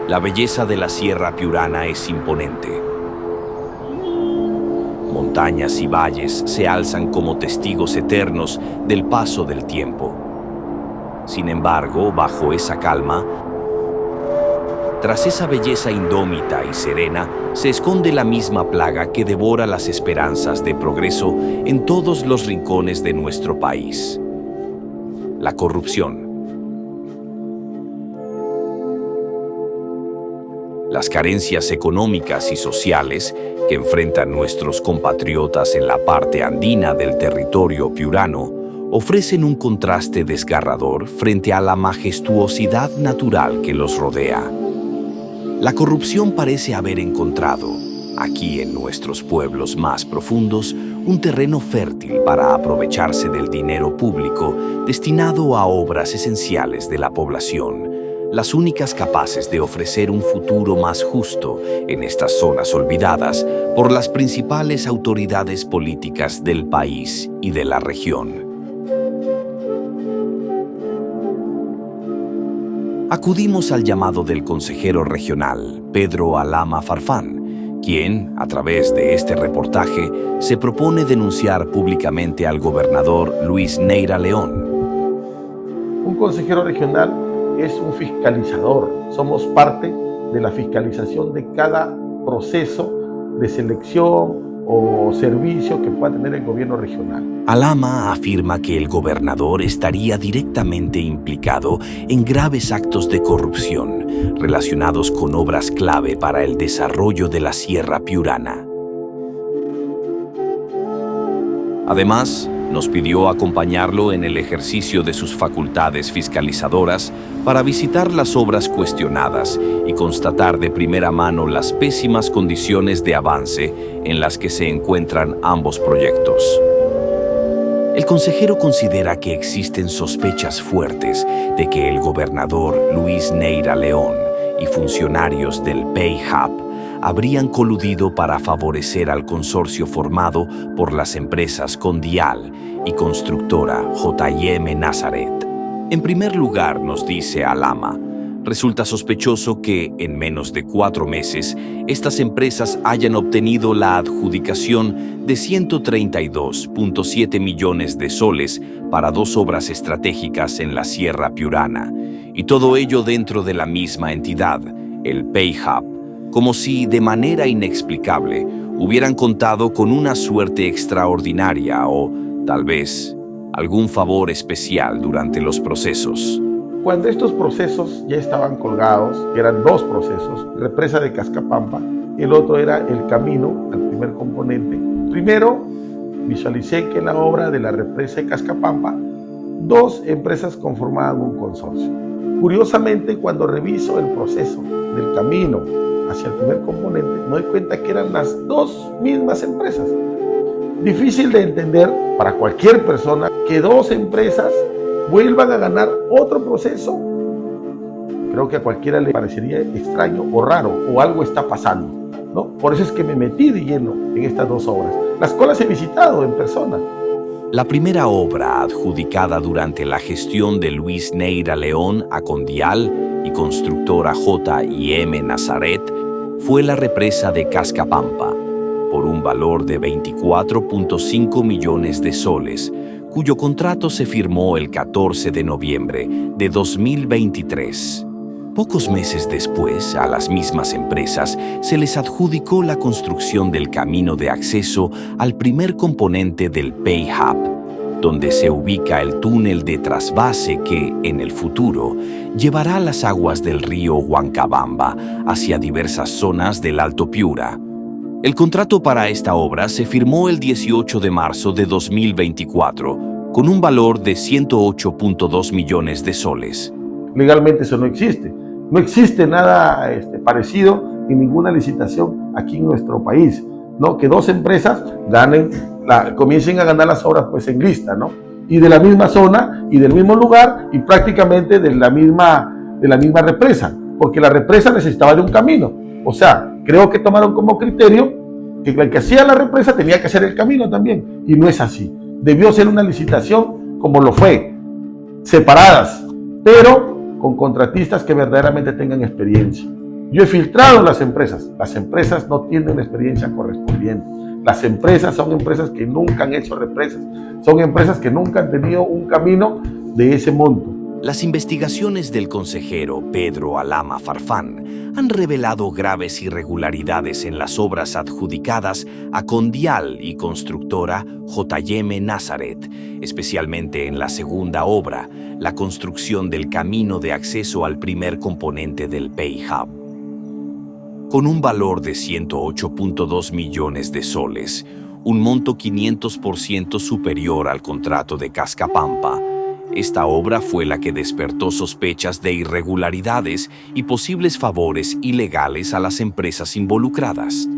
La belleza de la Sierra Piurana es imponente. Montañas y valles se alzan como testigos eternos del paso del tiempo. Sin embargo, bajo esa calma, tras esa belleza indómita y serena, se esconde la misma plaga que devora las esperanzas de progreso en todos los rincones de nuestro país: la corrupción. Las carencias económicas y sociales que enfrentan nuestros compatriotas en la parte andina del territorio piurano ofrecen un contraste desgarrador frente a la majestuosidad natural que los rodea. La corrupción parece haber encontrado, aquí en nuestros pueblos más profundos, un terreno fértil para aprovecharse del dinero público destinado a obras esenciales de la población, las únicas capaces de ofrecer un futuro más justo en estas zonas olvidadas por las principales autoridades políticas del país y de la región. Acudimos al llamado del consejero regional, Pedro Alama Farfán, quien, a través de este reportaje, se propone denunciar públicamente al gobernador Luis Neira León. Un consejero regional es un fiscalizador. Somos parte de la fiscalización de cada proceso de selección o servicio que pueda tener el gobierno regional. Alama afirma que el gobernador estaría directamente implicado en graves actos de corrupción relacionados con obras clave para el desarrollo de la Sierra Piurana. Además, nos pidió acompañarlo en el ejercicio de sus facultades fiscalizadoras para visitar las obras cuestionadas y constatar de primera mano las pésimas condiciones de avance en las que se encuentran ambos proyectos. El consejero considera que existen sospechas fuertes de que el gobernador Luis Neira León y funcionarios del PEIJAP habrían coludido para favorecer al consorcio formado por las empresas Condial y constructora J&M Nazaret. En primer lugar, nos dice Alama, resulta sospechoso que, en menos de 4 meses, estas empresas hayan obtenido la adjudicación de 132.7 millones de soles para 2 obras estratégicas en la Sierra Piurana, y todo ello dentro de la misma entidad, el PEIJAP, como si, de manera inexplicable, hubieran contado con una suerte extraordinaria o, tal vez, algún favor especial durante los procesos. Cuando estos procesos ya estaban colgados, que eran 2 procesos, represa de Cascapampa, y el otro era el camino al primer componente. Primero, visualicé que en la obra de la represa de Cascapampa, 2 empresas conformaban un consorcio. Curiosamente, cuando reviso el proceso del camino hacia el primer componente, me doy cuenta que eran las 2 mismas empresas. Difícil de entender para cualquier persona que 2 empresas vuelvan a ganar otro proceso. Creo que a cualquiera le parecería extraño o raro, o algo está pasando, ¿no? Por eso es que me metí de lleno en estas 2 obras, las cuales he visitado en persona. La primera obra adjudicada durante la gestión de Luis Neira León a Condial y constructora J&M Nazaret fue la represa de Cascapampa, por un valor de 24.5 millones de soles, cuyo contrato se firmó el 14 de noviembre de 2023. Pocos meses después, a las mismas empresas se les adjudicó la construcción del camino de acceso al primer componente del PEIJAP, donde se ubica el túnel de trasvase que, en el futuro, llevará las aguas del río Huancabamba hacia diversas zonas del Alto Piura. El contrato para esta obra se firmó el 18 de marzo de 2024, con un valor de 108.2 millones de soles. Legalmente eso no existe. No existe nada parecido en ninguna licitación aquí en nuestro país, ¿no? Que 2 empresas comiencen a ganar las obras pues en lista, ¿no? Y de la misma zona y del mismo lugar y prácticamente de la misma represa, porque la represa necesitaba de un camino. O sea, creo que tomaron como criterio que el que hacía la represa tenía que hacer el camino también, y no es así. Debió ser una licitación como lo fue, separadas, pero con contratistas que verdaderamente tengan experiencia. Yo he filtrado las empresas. Las empresas no tienen la experiencia correspondiente. Las empresas son empresas que nunca han hecho represas. Son empresas que nunca han tenido un camino de ese monto. Las investigaciones del consejero Pedro Alama Farfán han revelado graves irregularidades en las obras adjudicadas a Condial y constructora J.M. Nazaret, especialmente en la segunda obra, la construcción del camino de acceso al primer componente del PayHub. Con un valor de 108.2 millones de soles, un monto 500% superior al contrato de Cascapampa, esta obra fue la que despertó sospechas de irregularidades y posibles favores ilegales a las empresas involucradas.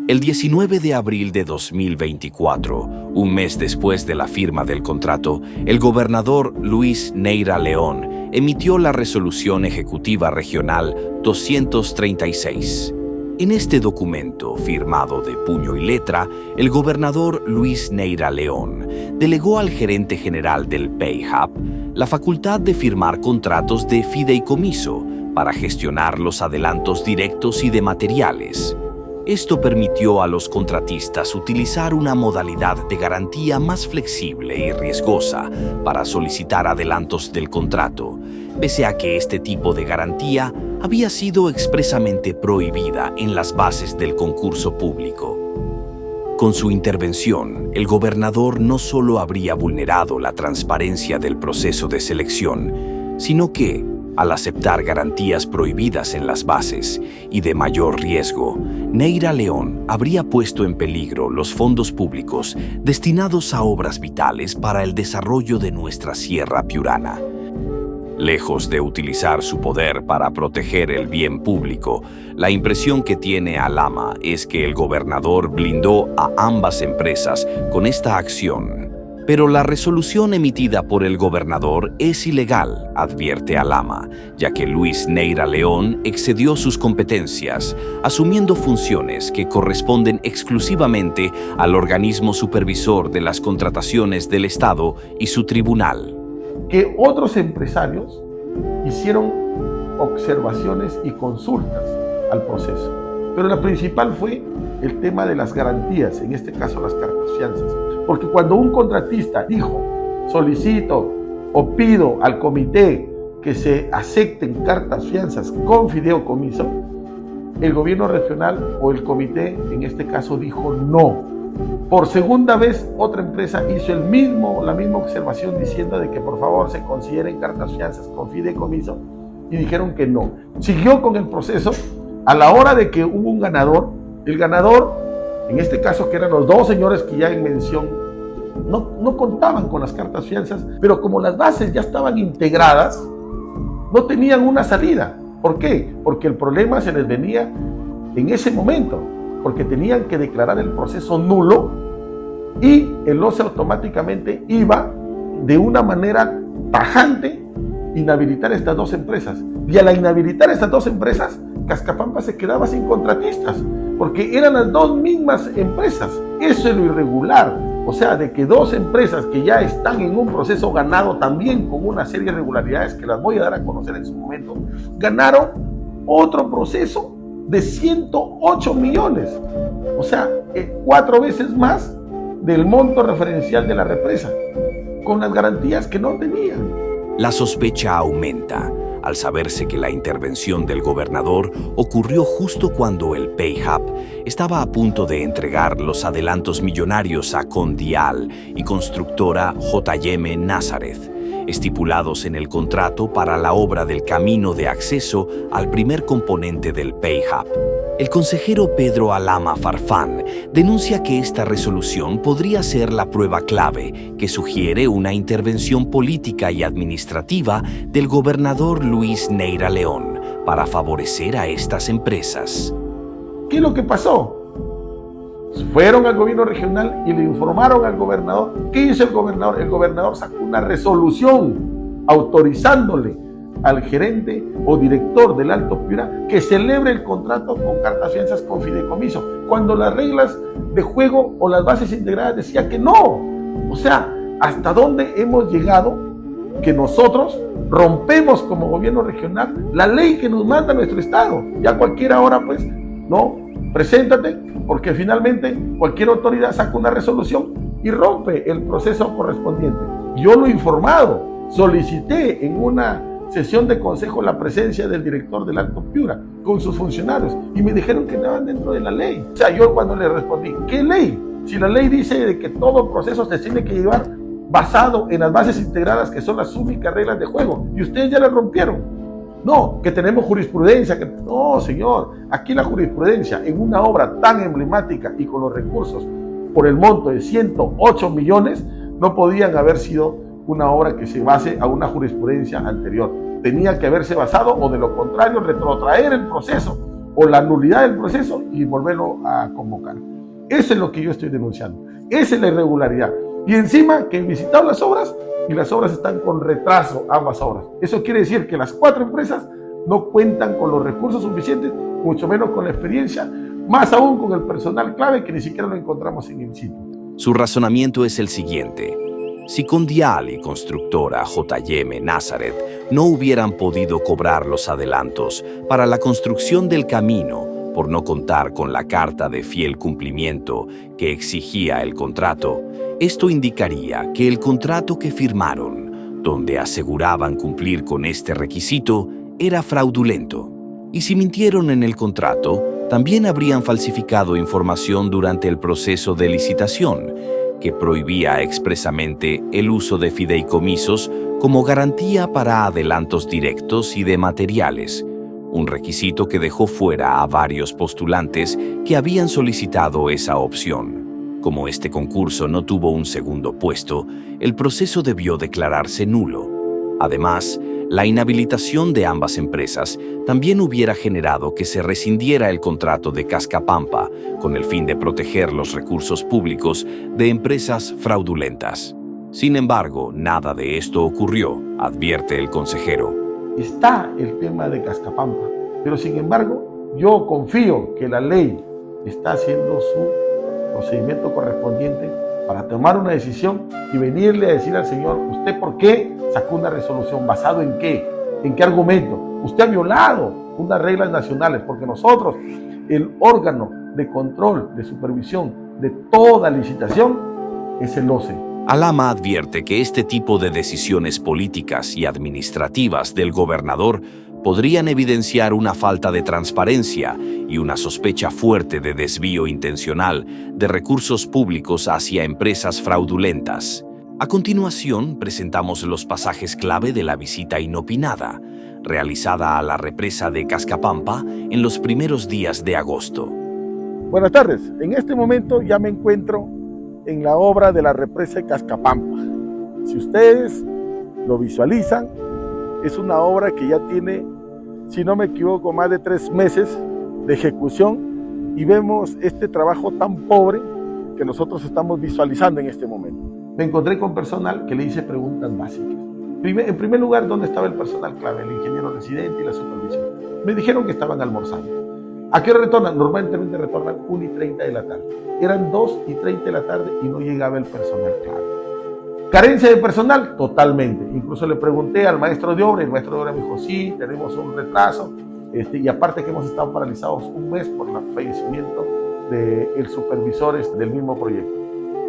El 19 de abril de 2024, un mes después de la firma del contrato, el gobernador Luis Neira León emitió la Resolución Ejecutiva Regional 236. En este documento, firmado de puño y letra, el gobernador Luis Neira León delegó al gerente general del PayHub la facultad de firmar contratos de fideicomiso para gestionar los adelantos directos y de materiales. Esto permitió a los contratistas utilizar una modalidad de garantía más flexible y riesgosa para solicitar adelantos del contrato, pese a que este tipo de garantía había sido expresamente prohibida en las bases del concurso público. Con su intervención, el gobernador no solo habría vulnerado la transparencia del proceso de selección, sino que, al aceptar garantías prohibidas en las bases y de mayor riesgo, Neira León habría puesto en peligro los fondos públicos destinados a obras vitales para el desarrollo de nuestra Sierra Piurana. Lejos de utilizar su poder para proteger el bien público, la impresión que tiene Alama es que el gobernador blindó a ambas empresas con esta acción. Pero la resolución emitida por el gobernador es ilegal, advierte Alama, ya que Luis Neira León excedió sus competencias, asumiendo funciones que corresponden exclusivamente al organismo supervisor de las contrataciones del Estado y su tribunal. Que otros empresarios hicieron observaciones y consultas al proceso, pero la principal fue el tema de las garantías, en este caso las cartas fianzas, porque cuando un contratista dijo, solicito o pido al comité que se acepten cartas fianzas con fideicomiso, el gobierno regional o el comité en este caso dijo no. Por segunda vez, otra empresa hizo la misma observación diciendo de que por favor se consideren cartas fianzas con fideicomiso y dijeron que no. Siguió con el proceso. A la hora de que hubo un ganador, el ganador, en este caso que eran los dos señores que ya en mención, no contaban con las cartas fianzas, pero como las bases ya estaban integradas, no tenían una salida. ¿Por qué? Porque el problema se les venía en ese momento, porque tenían que declarar el proceso nulo y el OCE automáticamente iba de una manera tajante inhabilitar estas dos empresas. Y al inhabilitar estas dos empresas, Cascapampa se quedaba sin contratistas, porque eran las dos mismas empresas. Eso es lo irregular. O sea, de que dos empresas que ya están en un proceso ganado también con una serie de irregularidades que las voy a dar a conocer en su momento, ganaron otro proceso de 108 millones. O sea, 4 veces más del monto referencial de la represa, con las garantías que no tenían. La sospecha aumenta al saberse que la intervención del gobernador ocurrió justo cuando el PayHub estaba a punto de entregar los adelantos millonarios a Condial y constructora J.M. Nazaret, estipulados en el contrato para la obra del camino de acceso al primer componente del PayHub. El consejero Pedro Alama Farfán denuncia que esta resolución podría ser la prueba clave que sugiere una intervención política y administrativa del gobernador Luis Neira León para favorecer a estas empresas. ¿Qué es lo que pasó? Fueron al gobierno regional y le informaron al gobernador. ¿Qué hizo el gobernador? El gobernador sacó una resolución autorizándole al gerente o director del Alto Piura que celebre el contrato con cartas fianzas con fideicomiso, cuando las reglas de juego o las bases integradas decía que no. O sea, ¿hasta dónde hemos llegado que nosotros rompemos como gobierno regional la ley que nos manda nuestro Estado. Ya cualquier hora, pues, no, preséntate, porque finalmente cualquier autoridad saca una resolución y rompe el proceso correspondiente. Yo lo he informado, solicité en una sesión de consejo la presencia del director del Alto Piura con sus funcionarios y me dijeron que estaban dentro de la ley. O sea, yo cuando le respondí, ¿qué ley? Si la ley dice de que todo proceso se tiene que llevar basado en las bases integradas, que son las únicas reglas de juego, y ustedes ya las rompieron. No, que tenemos jurisprudencia. No, señor, aquí la jurisprudencia en una obra tan emblemática y con los recursos por el monto de 108 millones, no podían haber sido una obra que se base a una jurisprudencia anterior. Tenía que haberse basado, o de lo contrario, retrotraer el proceso o la nulidad del proceso y volverlo a convocar. Eso es lo que yo estoy denunciando. Esa es la irregularidad. Y encima que he visitado las obras y las obras están con retraso, ambas obras. Eso quiere decir que las 4 empresas no cuentan con los recursos suficientes, mucho menos con la experiencia, más aún con el personal clave que ni siquiera lo encontramos en in situ. Su razonamiento es el siguiente. Si Condial y constructora J.M. Nazaret no hubieran podido cobrar los adelantos para la construcción del camino por no contar con la carta de fiel cumplimiento que exigía el contrato, esto indicaría que el contrato que firmaron, donde aseguraban cumplir con este requisito, era fraudulento. Y si mintieron en el contrato, también habrían falsificado información durante el proceso de licitación, que prohibía expresamente el uso de fideicomisos como garantía para adelantos directos y de materiales, un requisito que dejó fuera a varios postulantes que habían solicitado esa opción. Como este concurso no tuvo un segundo puesto, el proceso debió declararse nulo. Además, la inhabilitación de ambas empresas también hubiera generado que se rescindiera el contrato de Cascapampa con el fin de proteger los recursos públicos de empresas fraudulentas. Sin embargo, nada de esto ocurrió, advierte el consejero. Está el tema de Cascapampa, pero sin embargo, yo confío que la ley está haciendo su procedimiento correspondiente para tomar una decisión y venirle a decir al señor, ¿usted por qué sacó una resolución? ¿Basado en qué? ¿En qué argumento? Usted ha violado unas reglas nacionales, porque nosotros, el órgano de control, de supervisión de toda licitación, es el OCE. Alama advierte que este tipo de decisiones políticas y administrativas del gobernador podrían evidenciar una falta de transparencia y una sospecha fuerte de desvío intencional de recursos públicos hacia empresas fraudulentas. A continuación, presentamos los pasajes clave de la visita inopinada, realizada a la represa de Cascapampa en los primeros días de agosto. Buenas tardes. En este momento ya me encuentro en la obra de la represa de Cascapampa. Si ustedes lo visualizan, es una obra que ya tiene, si no me equivoco, más de 3 meses de ejecución, y vemos este trabajo tan pobre que nosotros estamos visualizando en este momento. Me encontré con personal que le hice preguntas básicas. En primer lugar, ¿dónde estaba el personal clave? El ingeniero residente y la supervisión. Me dijeron que estaban almorzando. ¿A qué hora retornan? Normalmente retornan 1:30 de la tarde. Eran 2:30 de la tarde y no llegaba el personal clave. ¿Carencia de personal? Totalmente. Incluso le pregunté al maestro de obra, y el maestro de obra me dijo, sí, tenemos un retraso, y aparte que hemos estado paralizados 1 mes por el fallecimiento del supervisor del mismo proyecto.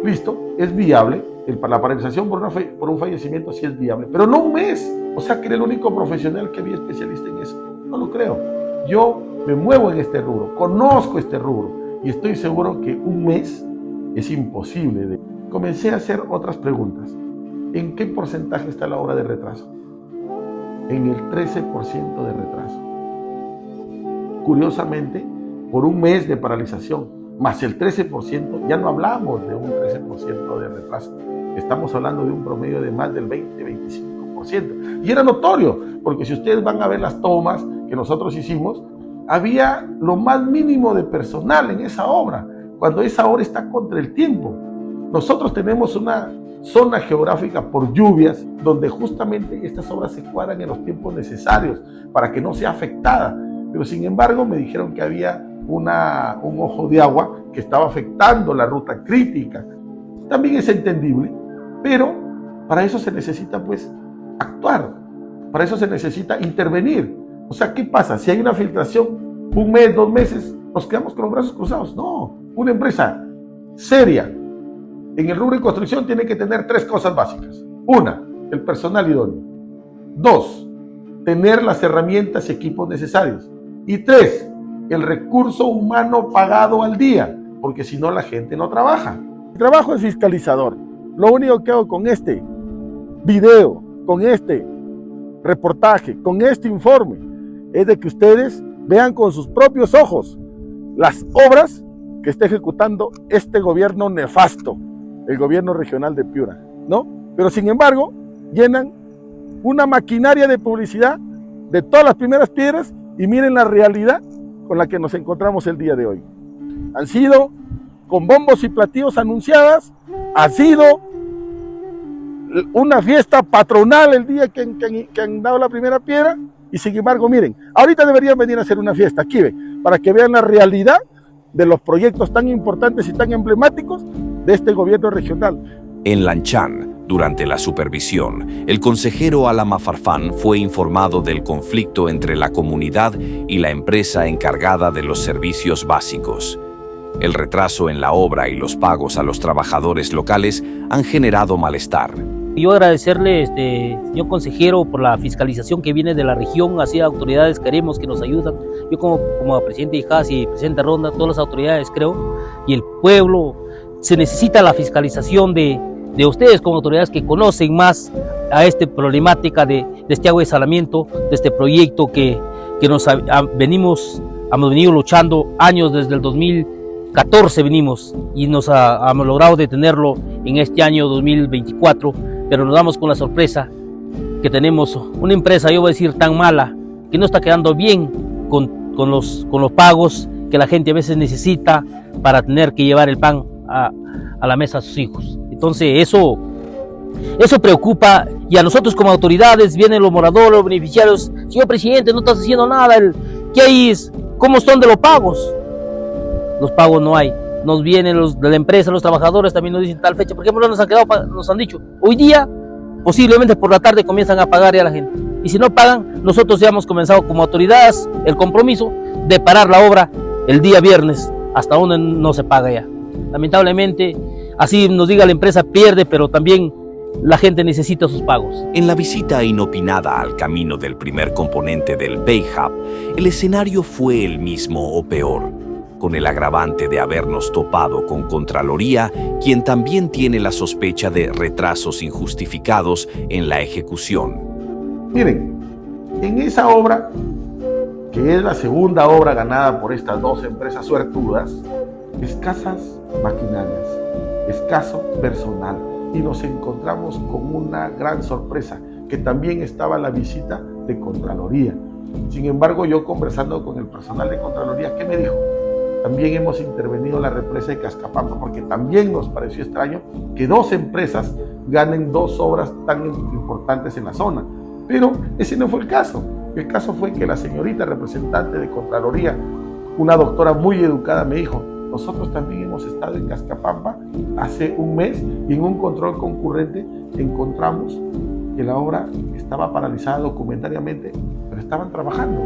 Listo, es viable, la paralización por un fallecimiento sí es viable, pero no 1 mes. O sea, que era el único profesional que había especialista en eso. No lo creo. Yo me muevo en este rubro, conozco este rubro, y estoy seguro que 1 mes es imposible. Comencé a hacer otras preguntas. ¿En qué porcentaje está la obra de retraso? En el 13% de retraso. Curiosamente, por 1 mes de paralización, más el 13%, ya no hablamos de un 13% de retraso. Estamos hablando de un promedio de más del 20-25%. Y era notorio, porque si ustedes van a ver las tomas que nosotros hicimos, había lo más mínimo de personal en esa obra, cuando esa obra está contra el tiempo. Nosotros tenemos una zona geográfica por lluvias, donde justamente estas obras se cuadran en los tiempos necesarios para que no sea afectada. Pero sin embargo me dijeron que había un ojo de agua que estaba afectando la ruta crítica. También es entendible, pero para eso se necesita pues actuar. Para eso se necesita intervenir. O sea, ¿qué pasa? Si hay una filtración, 1 mes, 2 meses, ¿nos quedamos con los brazos cruzados? No. Una empresa seria en el rubro de construcción tiene que tener 3 cosas básicas. 1, el personal idóneo. 2, tener las herramientas y equipos necesarios. Y 3, el recurso humano pagado al día, porque si no la gente no trabaja. Mi trabajo es fiscalizador. Lo único que hago con este video, con este reportaje, con este informe, es de que ustedes vean con sus propios ojos las obras que está ejecutando este gobierno nefasto, el gobierno regional de Piura, ¿no? Pero sin embargo, llenan una maquinaria de publicidad de todas las primeras piedras y miren la realidad con la que nos encontramos el día de hoy. Han sido con bombos y platillos anunciadas, ha sido una fiesta patronal el día que han dado la primera piedra, y sin embargo, miren, ahorita deberían venir a hacer una fiesta aquí, para que vean la realidad de los proyectos tan importantes y tan emblemáticos de este gobierno regional. En Lanchán, durante la supervisión, el consejero Alama Farfán fue informado del conflicto entre la comunidad y la empresa encargada de los servicios básicos. El retraso en la obra y los pagos a los trabajadores locales han generado malestar. Yo agradecerle, señor consejero, por la fiscalización que viene de la región, así autoridades queremos que nos ayudan. Yo como presidente de IJAS y presidente Ronda, todas las autoridades creo, y el pueblo, se necesita la fiscalización de ustedes como autoridades que conocen más a esta problemática de este agua de saneamiento, de este proyecto que hemos venido luchando años, desde el 2014 venimos, y hemos logrado detenerlo en este año 2024, pero nos damos con la sorpresa que tenemos una empresa, yo voy a decir, tan mala, que no está quedando bien con los pagos que la gente a veces necesita para tener que llevar el pan a la mesa a sus hijos. Entonces eso preocupa, y a nosotros como autoridades vienen los moradores, los beneficiarios. Señor presidente, no estás haciendo nada, ¿qué hay? ¿Cómo están de los pagos? Los pagos no hay. Nos vienen los de la empresa, los trabajadores también nos dicen tal fecha. Por ejemplo, nos han dicho, hoy día, posiblemente por la tarde comienzan a pagar ya a la gente. Y si no pagan, nosotros ya hemos comenzado como autoridades el compromiso de parar la obra el día viernes, hasta donde no se paga ya. Lamentablemente, así nos diga la empresa, pierde, pero también la gente necesita sus pagos. En la visita inopinada al camino del primer componente del PayHub, el escenario fue el mismo o peor, con el agravante de habernos topado con Contraloría, quien también tiene la sospecha de retrasos injustificados en la ejecución. Miren, en esa obra, que es la segunda obra ganada por estas 2 empresas suertudas, escasas maquinarias, escaso personal, y nos encontramos con una gran sorpresa, que también estaba la visita de Contraloría. Sin embargo, yo conversando con el personal de Contraloría, ¿qué me dijo? También hemos intervenido en la represa de Cascapampa, porque también nos pareció extraño que 2 empresas ganen 2 obras tan importantes en la zona. Pero ese no fue el caso. El caso fue que la señorita representante de Contraloría, una doctora muy educada, me dijo: nosotros también hemos estado en Cascapampa hace 1 mes, y en un control concurrente encontramos que la obra estaba paralizada documentariamente, pero estaban trabajando.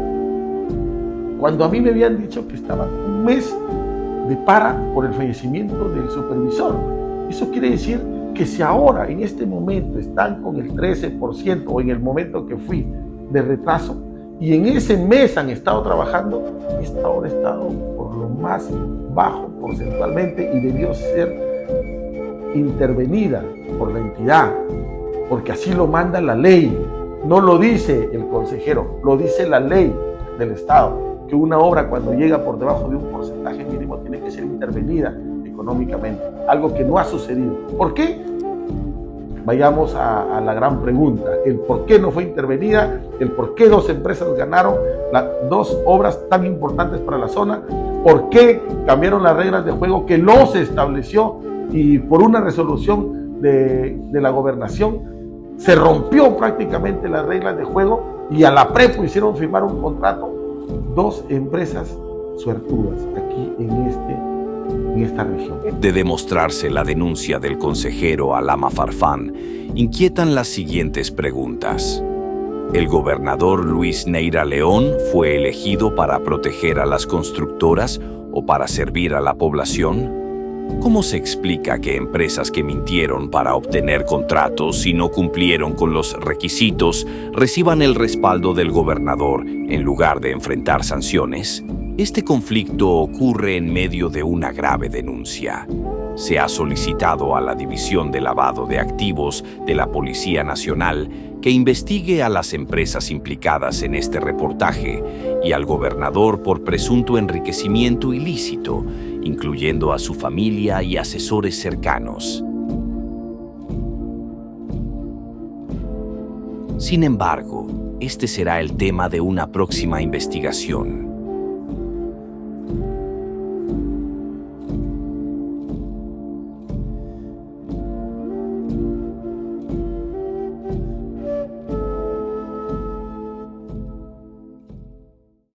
Cuando a mí me habían dicho que estaban 1 mes de para por el fallecimiento del supervisor. Eso quiere decir que si ahora, en este momento, están con el 13%, o en el momento que fui, de retraso, y en ese mes han estado trabajando, esta obra ha estado por lo más bajo porcentualmente y debió ser intervenida por la entidad, porque así lo manda la ley. No lo dice el consejero, lo dice la ley del Estado, que una obra, cuando llega por debajo de un porcentaje mínimo, tiene que ser intervenida económicamente, algo que no ha sucedido. ¿Por qué? Vayamos a la gran pregunta, el por qué no fue intervenida, el por qué 2 empresas ganaron 2 obras tan importantes para la zona, por qué cambiaron las reglas de juego que no se estableció, y por una resolución de la gobernación se rompió prácticamente las reglas de juego, y a la prepo hicieron firmar un contrato 2 empresas suertudas aquí en esta esta región. De demostrarse la denuncia del consejero Alama Farfán, inquietan las siguientes preguntas. ¿El gobernador Luis Neira León fue elegido para proteger a las constructoras o para servir a la población? ¿Cómo se explica que empresas que mintieron para obtener contratos y no cumplieron con los requisitos reciban el respaldo del gobernador en lugar de enfrentar sanciones? Este conflicto ocurre en medio de una grave denuncia. Se ha solicitado a la División de Lavado de Activos de la Policía Nacional que investigue a las empresas implicadas en este reportaje y al gobernador por presunto enriquecimiento ilícito, incluyendo a su familia y asesores cercanos. Sin embargo, este será el tema de una próxima investigación.